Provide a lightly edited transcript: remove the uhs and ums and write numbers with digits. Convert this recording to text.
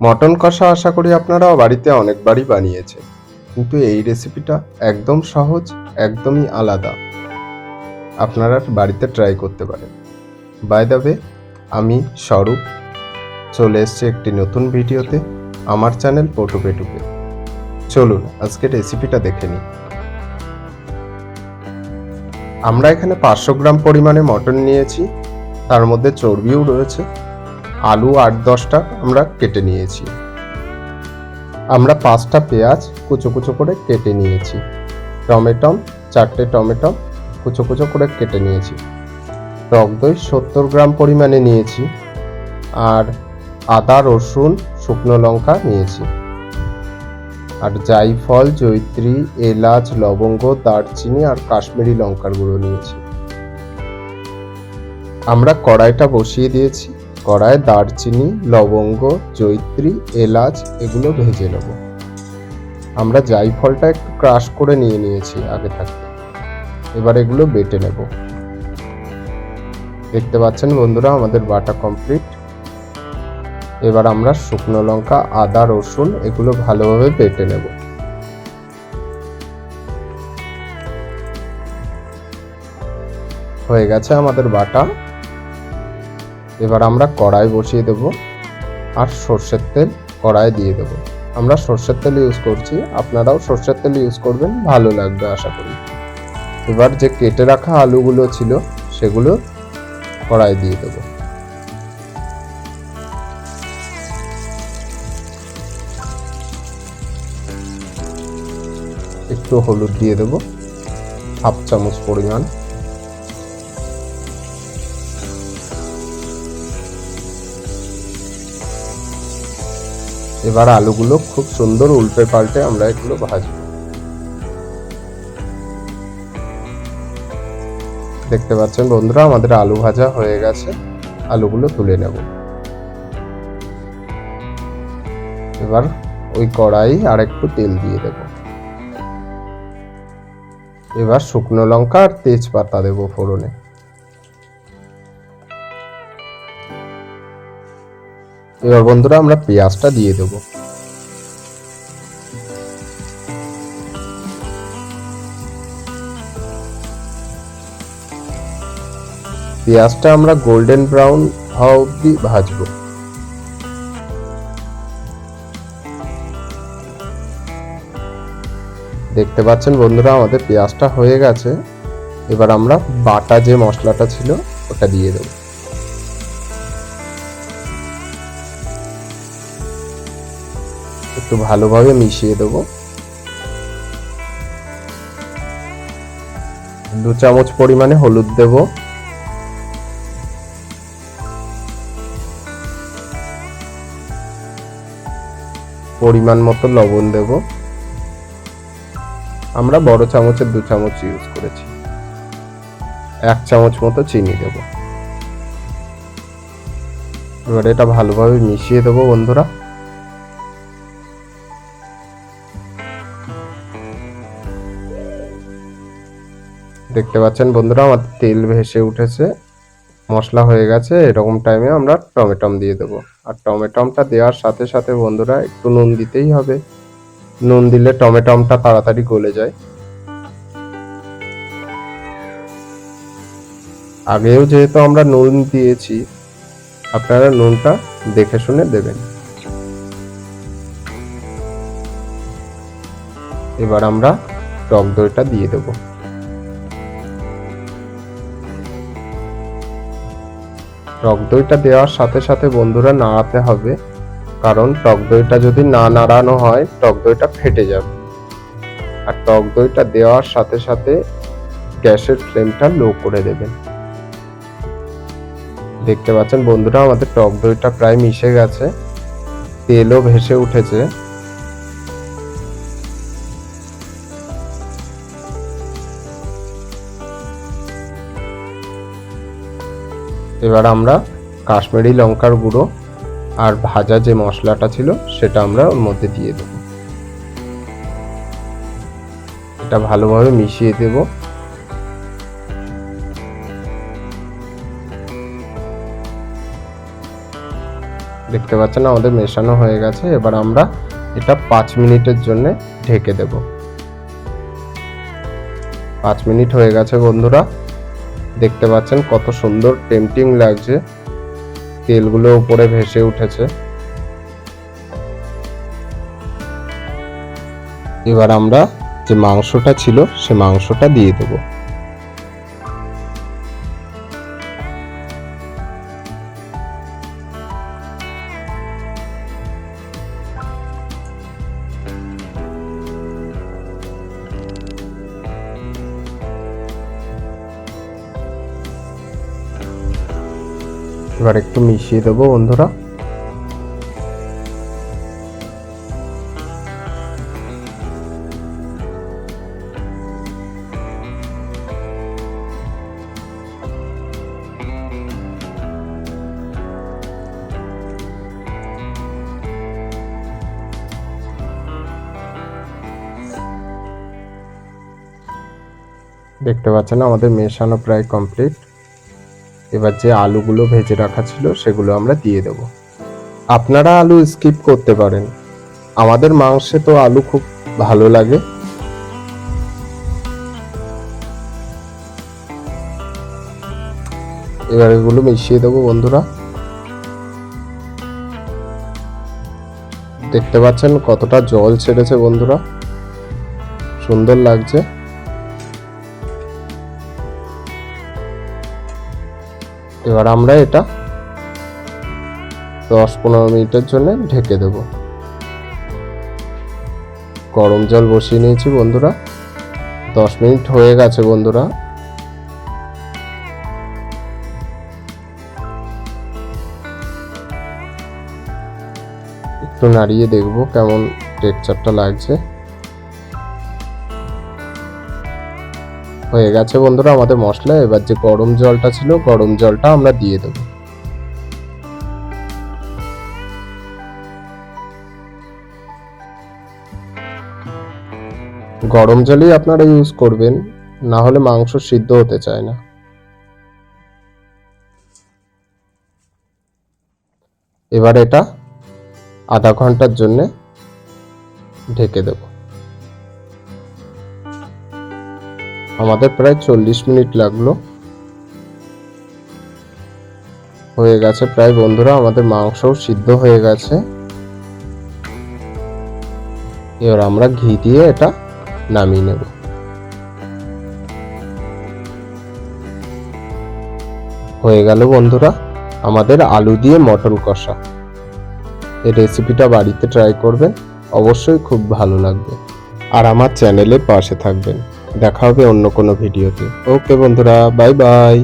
Mutton কষা আশা করি আপনারাও বাড়িতে অনেকবারই বানিয়েছেন, কিন্তু এই রেসিপিটা একদম সহজ, একদমই আলাদা। আপনারা বাড়িতে ট্রাই করতে পারেন। বাই দ্য ওয়ে, আমি স্বরূপ চলে এসেছি একটি নতুন ভিডিওতে আমার চ্যানেল পটু পেটুকে। চলুন আজকে রেসিপিটা দেখে নিই। আমরা এখানে 500 গ্রাম পরিমাণে মটন নিয়েছি, তার মধ্যে চর্বিও রয়েছে। আলু 8-10টা আমরা কেটে নিয়েছি। আমরা 5টা পেঁয়াজ কুচো কুচো করে কেটে নিয়েছি। টমেটো 4টে টমেটো কুচো কুচো করে কেটে নিয়েছি। টক দই 70 গ্রাম পরিমাণে নিয়েছি। আর আদা, রসুন, শুকনো লঙ্কা নিয়েছি। আর জায়ফল, জয়িত্রী, এলাচ, লবঙ্গ, দারচিনি আর কাশ্মীরি লঙ্কার গুঁড়ো নিয়েছি। আমরা কড়াইটা বসিয়ে দিয়েছি। কড়ায় দারচিনি, লবঙ্গ, জয়িত্রী, এলাচ এগুলো ভেজে নেব। আমরা জায়ফলটা একটু ক্রাশ করে নিয়েছি আগে থাকতে। এবার এগুলো বেটে নেব। দেখতে পাচ্ছেন বন্ধুরা, আমাদের বাটা কমপ্লিট। এবার আমরা শুকনো লঙ্কা, আদা, রসুন এগুলো ভালোভাবে বেটে নেব। হয়ে গেছে আমাদের বাটা। এবার আমরা কড়াই বসিয়ে দেব আর সর্ষের তেল কড়াই দিয়ে দেব। আমরা সর্ষের তেল ইউজ করছি, আপনারাও সর্ষের তেল ইউজ করবেন, ভালো লাগবে আশা করি। এবার যে কেটে রাখা আলুগুলো ছিল সেগুলো কড়াই দিয়ে দেব। একটু হলুদ দিয়ে দেব, 1/2 চামচ পরিমাণ। এবার আলুগুলো খুব সুন্দর উল্টে পাল্টে আমরা এগুলো ভাজবো। দেখতে পাচ্ছেন বন্ধুরা, আমাদের আলু ভাজা হয়ে গেছে। আলুগুলো তুলে নেব। এবার ওই কড়াই আর একটু তেল দিয়ে দেব। এবার শুকনো লঙ্কা আর তেজপাতা দেব ফোড়নে। এবার বন্ধুরা আমরা পেঁয়াজটা দিয়ে দেব। পেঁয়াজটা আমরা গোল্ডেন ব্রাউন হওয়া অবধি ভাজবো। দেখতে পাচ্ছেন বন্ধুরা, আমাদের পেঁয়াজটা হয়ে গেছে। এবার আমরা বাটা যে মশলাটা ছিল ওটা দিয়ে দেব। একটু ভালোভাবে মিশিয়ে দেব। 2 চামচ পরিমাণে হলুদ দেব। পরিমাণ মতো লবণ দেব। আমরা বড় চামচের 2 চামচ ইউজ করেছি। 1 চামচ মতো চিনি দেব। এবার এটা ভালোভাবে মিশিয়ে দেব বন্ধুরা। দেখতে পাচ্ছেন বন্ধুরা, আমার তেল ভেসে উঠেছে, মশলা হয়ে গেছে। এরকম টাইমে আমরা টমেটো দিয়ে দেব। আর টমেটোটা দেওয়ার সাথে সাথে বন্ধুরা একটু নুন দিতেই হবে। নুন দিলে টমেটোটা তাড়াতাড়ি গলে যায়। আগেও যেহেতু আমরা নুন দিয়েছি, আপনারা নুনটা দেখে শুনে দেবেন। এবার আমরা টক দইটা দিয়ে দেব। টক দইটা দেওয়ার সাথে সাথে বন্ধুরা নাড়াতে হবে, কারণ টক দইটা যদি না নাড়ানো হয় টক দইটা ফেটে যাবে। আর টক দইটা দেওয়ার সাথে সাথে গ্যাসের ফ্লেমটা লো করে দেবেন। দেখতে পাচ্ছেন বন্ধুরা, আমাদের টক দইটা প্রায় মিশে গেছে, তেলও ভেসে উঠেছে। এবার আমরা কাশ্মীরি লঙ্কার গুঁড়ো আর ভাজা যে মশলাটা ছিল সেটা আমরা ওর মধ্যে দিয়ে দেব। এটা ভালোভাবে মিশিয়ে দেব। দেখতে পাচ্ছেন আমাদের মেশানো হয়ে গেছে। এবার আমরা এটা 5 মিনিটের জন্য ঢেকে দেব। 5 মিনিট হয়ে গেছে বন্ধুরা, দেখতে পাচ্ছেন কত সুন্দর টেম্পটিং লাগছে, তেলগুলো উপরে ভেসে উঠেছে। এবার আমরা যে মাংসটা ছিল সে মাংসটা দিয়ে দেব। এবার একটু মিশিয়ে দেবো বন্ধুরা। দেখতে পাচ্ছেন আমাদের মেশানো প্রায় কমপ্লিট। এবার যে আলুগুলো ভেজে রাখা ছিল সেগুলো আমরা দিয়ে দেব। আপনারা আলু স্কিপ করতে পারেন, আমাদের মাংসে তো আলু খুব ভালো লাগে। এবার এগুলো মিশিয়ে দেবো বন্ধুরা। দেখতে পাচ্ছেন কতটা জল ছেড়েছে বন্ধুরা, সুন্দর লাগছে। এবার আমরা এটা 10-15 মিনিটের জন্য ঢেকে দেব। গরম জল বসিয়ে নিয়েছি বন্ধুরা, 10 মিনিট হয়ে গেছে বন্ধুরা। একটু নাড়িয়ে দেখবো কেমন টেক্সচারটা লাগছে। হয়ে গেছে বন্ধুরা আমাদের মশলা। এবার যে গরম জলটা ছিল গরম জলটা আমরা দিয়ে দেব। গরম জলই আপনারা ইউজ করবেন, না হলে মাংস সিদ্ধ হতে চায় না। এবার এটা আধা ঘন্টার জন্য ঢেকে দেব। আমাদের প্রায় 40 মিনিট লাগলো। হয়ে গেছে প্রায় বন্ধুরা, আমাদের মাংসও সিদ্ধ হয়ে গেছে। এবার আমরা ঘি দিয়ে এটা নামিয়ে নেব। হয়ে গেল বন্ধুরা আমাদের আলু দিয়ে মটন কষা। এই রেসিপিটা বাড়িতে ট্রাই করবেন, অবশ্যই খুব ভালো লাগবে। আর আমার চ্যানেলের পাশে থাকবেন। দেখা হবে অন্য কোনো ভিডিওতে। ওকে বন্ধুরা, বাই বাই।